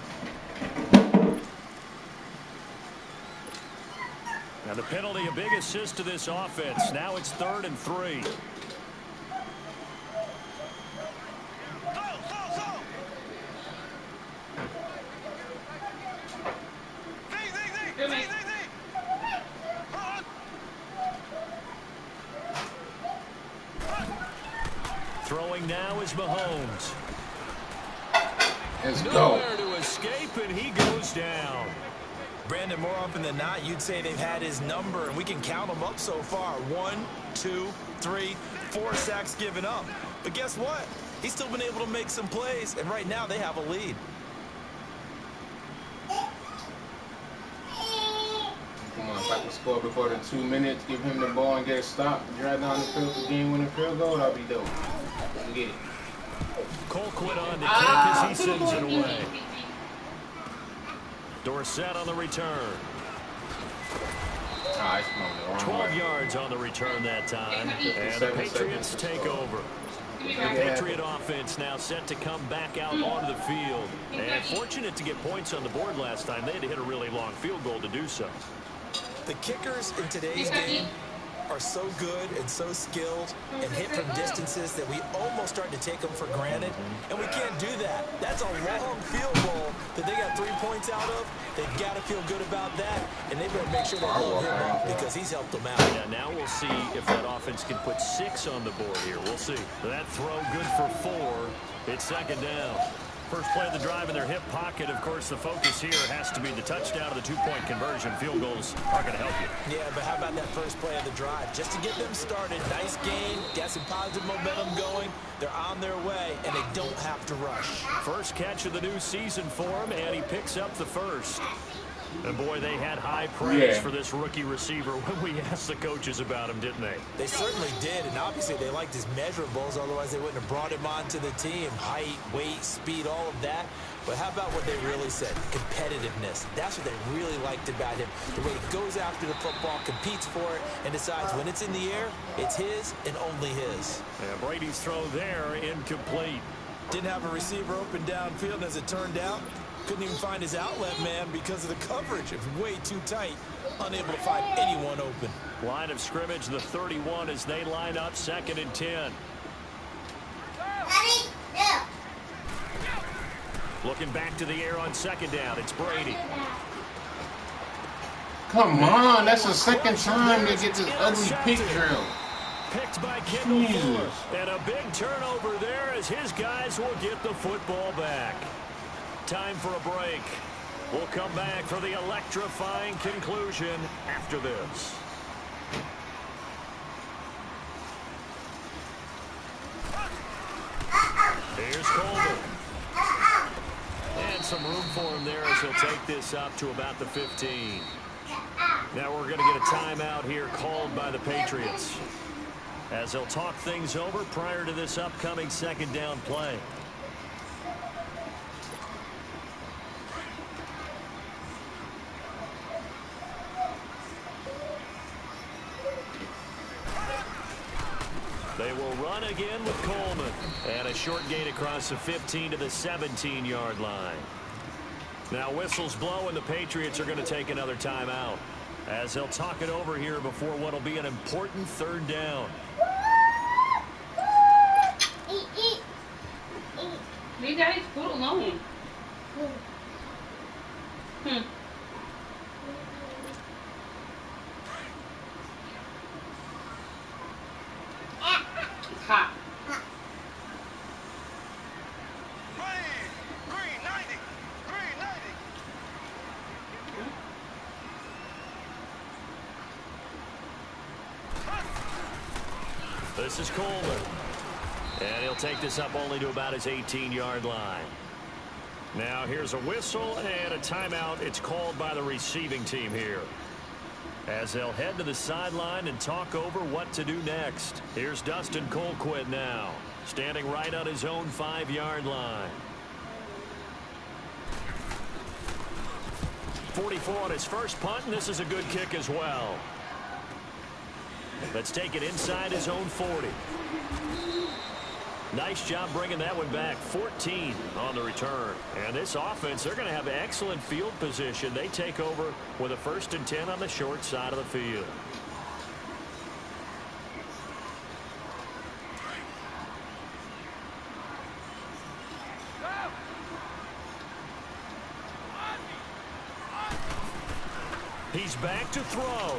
Now the penalty, a big assist to this offense. Now it's 3rd and 3. Throwing now is Mahomes.
Let's go.
Nowhere to escape, and he goes down.
Brandon, more often than not, you'd say they've had his number, and we can count them up so far. 1, 2, 3, 4 sacks given up. But guess what? He's still been able to make some plays, and right now they have a lead.
Come on, if I can score before the 2 minutes, give him the ball and get a stop, drive down the field for game-winning field goal, that'll be dope. Get it.
Colquitt on the kick as he sends it away. Dorsett on the return. 12 yards on the return that time. And the Patriots take over. The Patriot offense now set to come back out onto the field. And fortunate to get points on the board last time. They had to hit a really long field goal to do so.
The kickers in today's game are so good and so skilled and hit from distances that we almost start to take them for granted, and we can't do that. That's a long field goal that they got 3 points out of. They've got to feel good about that, and they better make sure they hold him up because he's helped them out.
Yeah, now we'll see if that offense can put 6 on the board here. We'll see. That throw good for 4. It's 2nd down. First play of the drive in their hip pocket. Of course, the focus here has to be the touchdown of the 2-point conversion. Field goals are going to help you.
Yeah, but how about that first play of the drive? Just to get them started. Nice game. Got some positive momentum going. They're on their way, and they don't have to rush.
First catch of the new season for him, and he picks up the first. And boy, they had high praise for this rookie receiver when we asked the coaches about him, didn't they?
They certainly did, and obviously they liked his measurables, otherwise they wouldn't have brought him onto the team. Height, weight, speed, all of that. But how about what they really said? Competitiveness. That's what they really liked about him. The way he goes after the football, competes for it, and decides when it's in the air, it's his and only his.
Yeah, Brady's throw there, incomplete.
Didn't have a receiver open downfield, and as it turned out, couldn't even find his outlet man because of the coverage. It was way too tight. Unable to find anyone open.
Line of scrimmage, the 31 as they line up 2nd and 10. Looking back to the air on 2nd down. It's Brady.
Come on, that's the 2nd time they get this ugly pick drill.
Picked by Kendall Fuller. And a big turnover there as his guys will get the football back. Time for a break. We'll come back for the electrifying conclusion after this. Here's Coleman. And some room for him there as he'll take this up to about the 15. Now we're going to get a timeout here called by the Patriots as they'll talk things over prior to this upcoming 2nd down play. They will run again with Coleman. And a short gain across the 15 to the 17-yard line. Now whistles blow, and the Patriots are going to take another timeout as they'll talk it over here before what will be an important 3rd down.
Leave Daddy's food alone. It's hot.
This is Coleman. And he'll take this up only to about his 18-yard line. Now here's a whistle and a timeout. It's called by the receiving team here, as they'll head to the sideline and talk over what to do next. Here's Dustin Colquitt now, standing right on his own 5-yard line. 44 on his first punt, and this is a good kick as well. Let's take it inside his own 40. Nice job bringing that one back. 14 on the return. And this offense, they're going to have excellent field position. They take over with a 1st and 10 on the short side of the field. He's back to throw.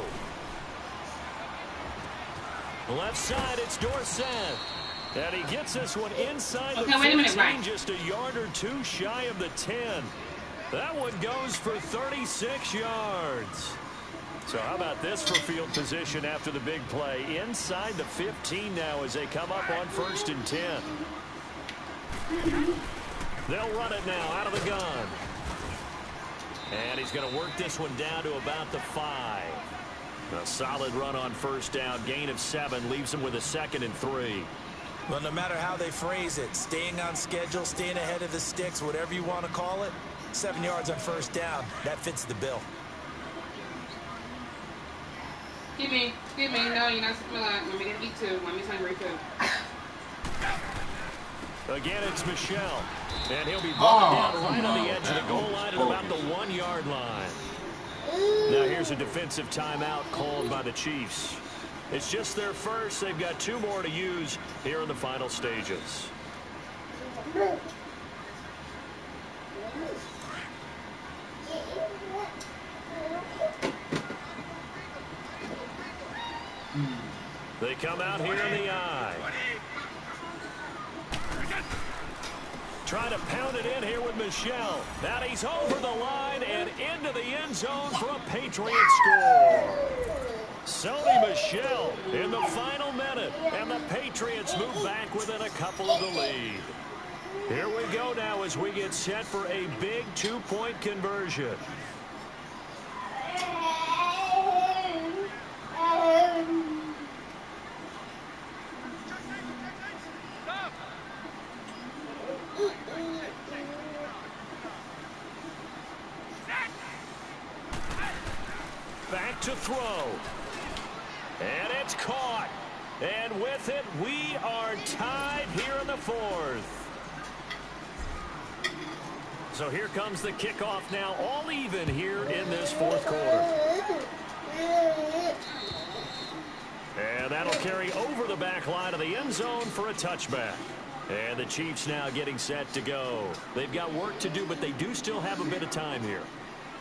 Left side, it's Dorsett. And he gets this one inside the 15, just a yard or two shy of the 10. That one goes for 36 yards. So how about this for field position after the big play? Inside the 15 now as they come up on 1st and 10. They'll run it now out of the gun. And he's going to work this one down to about the 5. A solid run on 1st down. Gain of 7 leaves him with a 2nd and 3.
Well, no matter how they phrase it, staying on schedule, staying ahead of the sticks, whatever you want to call it, 7 yards on 1st down, that fits the bill.
Excuse me. No, you're not supposed to want me to eat too. Mommy's hungry too.
Again, it's Michelle. And he'll be brought down right on the edge of the goal line at about the 1-yard line. Now here's a defensive timeout called by the Chiefs. It's just their first. They've got 2 more to use here in the final stages. They come out here in the eye. Trying to pound it in here with Michelle. Now he's over the line and into the end zone for a Patriot score. Sony Michel in the final minute, and the Patriots move back within a couple of the lead. Here we go now as we get set for a big 2-point conversion. Back to throw. And it's caught. And with it, we are tied here in the 4th. So here comes the kickoff now, all even here in this 4th quarter. And that'll carry over the back line of the end zone for a touchback. And the Chiefs now getting set to go. They've got work to do, but they do still have a bit of time here.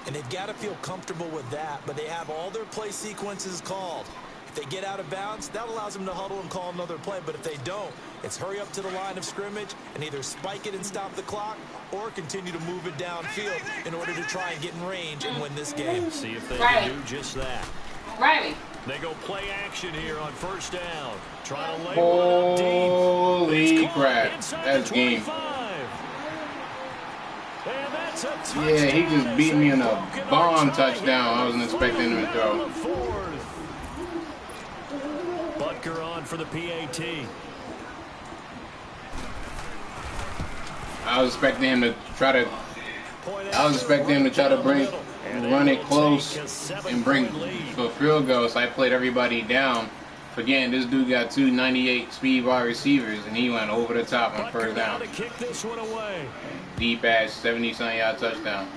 And they've got to feel comfortable with that, but they have all their play sequences called. If they get out of bounds, that allows them to huddle and call another play. But if they don't, it's hurry up to the line of scrimmage and either spike it and stop the clock or continue to move it downfield in order to try and get in range and win this game.
See if they can do just that.
Riley.
They go play action here on 1st down. Trying to lay
Holy crap. That's game. Yeah, he just beat me in a bomb touchdown. I wasn't expecting him to throw.
Butker on for the PAT.
I was expecting him to try to run it close and bring for a field goal. So I played everybody down. Again, this dude got 2 98 speed wide receivers, and he went over the top on 1st down.
To kick this one away.
Deep ass 70-something yard touchdown.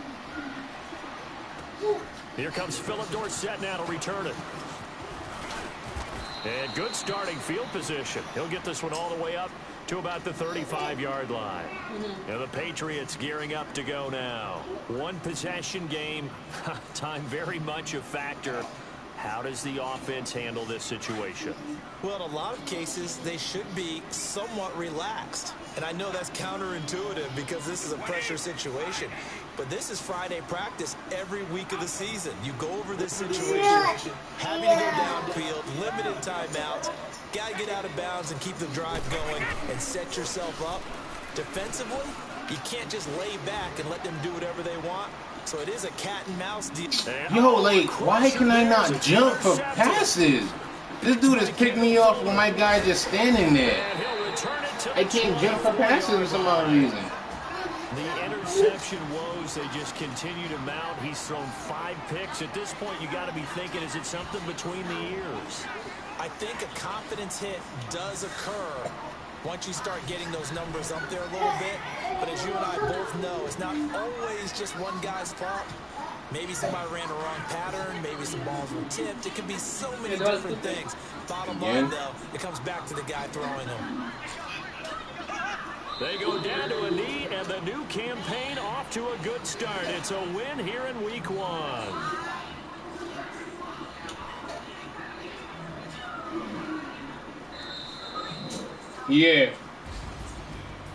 Here comes Philip Dorsett now to return it. And good starting field position. He'll get this one all the way up to about the 35-yard line. And the Patriots gearing up to go now. 1 possession game. Time very much a factor. How does the offense handle this situation?
Well, in a lot of cases, they should be somewhat relaxed. And I know that's counterintuitive because this is a pressure situation. But this is Friday practice every week of the season. You go over this situation, having to go downfield, limited timeouts, got to get out of bounds and keep the drive going and set yourself up. Defensively, you can't just lay back and let them do whatever they want. So it is a cat and mouse deal.
Yo, like, why can I not jump for passes? This dude has picked me off with my guy just standing there. I can't jump for passes for some odd reason.
The interception woes, they just continue to mount. He's thrown 5 picks. At this point, you got to be thinking, is it something between the ears?
I think a confidence hit does occur once you start getting those numbers up there a little bit. But as you and I both know, it's not always just one guy's fault. Maybe somebody ran the wrong pattern. Maybe some balls were tipped. It could be so many different things. Bottom line, though, it comes back to the guy throwing them.
They go down to a knee, and the new campaign off to a good start. It's a win here in week 1.
Yeah.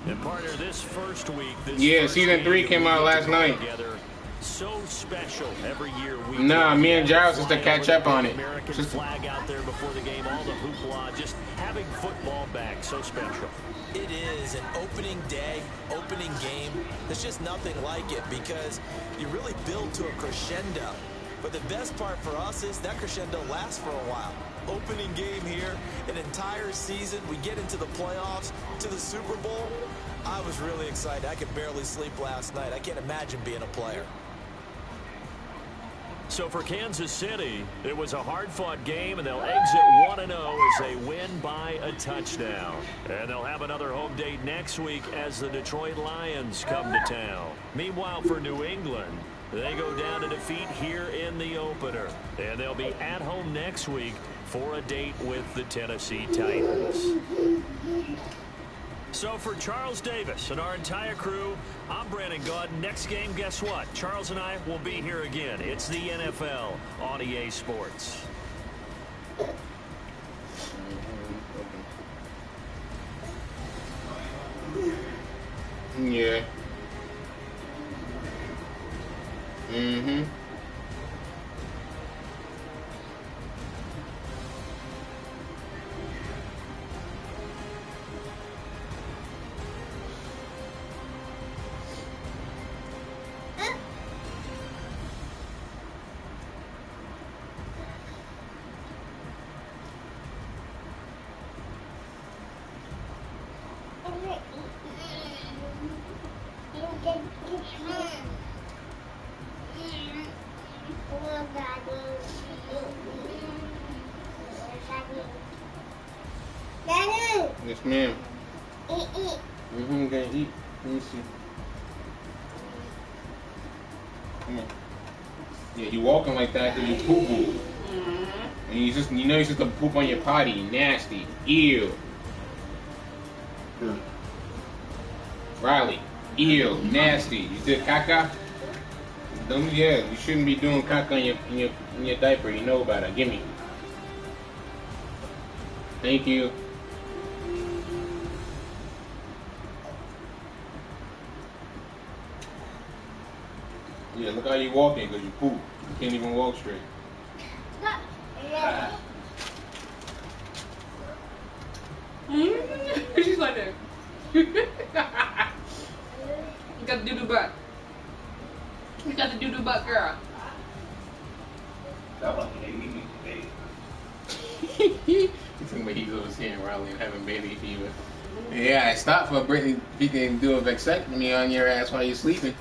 And partner, this first week,
season 3 came out last night.
Together, so special every year.
Nah, me and Giles just to catch up on it.
American flag out there before the game, all the hoopla, just having football back, so special.
It is an opening day, opening game. There's just nothing like it because you really build to a crescendo. But the best part for us is that crescendo lasts for a while. Opening game here, an entire season. We get into the playoffs, to the Super Bowl. I was really excited. I could barely sleep last night. I can't imagine being a player.
So for Kansas City, it was a hard-fought game, and they'll exit 1-0 as they win by a touchdown. And they'll have another home date next week as the Detroit Lions come to town. Meanwhile, for New England, they go down to defeat here in the opener. And they'll be at home next week for a date with the Tennessee Titans. So for Charles Davis and our entire crew, I'm Brandon Gaudin. Next game, guess what? Charles and I will be here again. It's the NFL on EA Sports.
Yeah. Mm-hmm. Yes, ma'am. Mm-hmm, gonna eat. Let me see. Come on. Yeah, you walking like that because you poo-poo. And you know you're supposed to poop on your potty. Nasty. Ew. Riley. Ew. Nasty. You did caca? Yeah, you shouldn't be doing caca in your diaper. You know about it. Gimme. Thank you. Yeah, look how you walking because you poop. You can't even walk straight.
She's like that. You got the doo-doo butt. You got the doo-doo butt, girl.
He's talking about he's over seeing Riley and having baby fever. Yeah, I stopped for Brittany. He can do a vasectomy on your ass while you're sleeping.